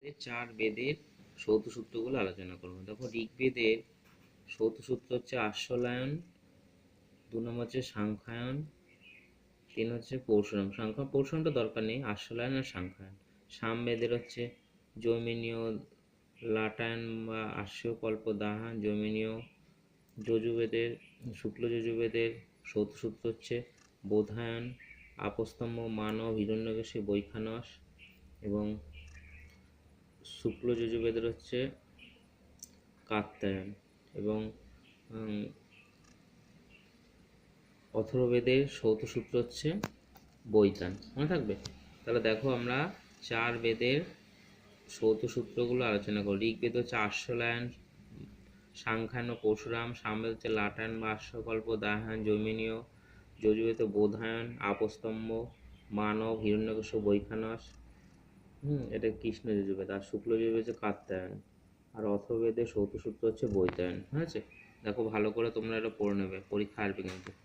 এই চার বেদের সৌত সূত্রগুলো আলোচনা করবো। দেখো, ঋগ্বেদের সৌত সূত্র হচ্ছে আশ্বলায়ন, 2 নম্বর হচ্ছে সাংখ্যায়ন, 3 হচ্ছে পৌষণম। পৌষণটা দরকার নেই, আশ্বলায়ন আর সাংখ্যায়ন। সামবেদের হচ্ছে জৈমিনীয়, লাটায়ন বা আস্যকল্প দাহান, জৈমিনীয়। যজুর্বেদের, শুক্ল যজুর্বেদের সৌত সূত্র হচ্ছে বোধায়ন, আপস্তম্ভ, মানব, হিরণ্যকেশী, বৈখানস। এবং শুক্ল যজুর্বেদের হচ্ছে কাত্যায়ন। এবং অথর্ববেদের সৌত সূত্র হচ্ছে বৈতান। মনে থাকবে? তাহলে দেখো, আমরা চার বেদের সৌত সূত্রগুলো আলোচনা করি। ঋগ্বেদ হচ্ছে আশ্বলায়ন, সাংখ্যায়ন ও পরশুরাম। সামবেদ হচ্ছে লাটায়ন বা আস্যকল্প দাহান, জৈমিনীয়। যজুর্বেদে বোধায়ন, আপস্তম্ভ, মানব, হিরণ্যকেশ, বৈখানস। এটা কৃষ্ণ যজুর্বেদ। আর শুক্ল যজুর্বেদ হচ্ছে কাত্যায়ন। আর অথর্ববেদের সৌত সূত্র হচ্ছে বৈতায়ন। ঠিক আছে? দেখো, ভালো করে তোমরা এটা পড়ে নেবে, পরীক্ষা আসবে কিন্তু।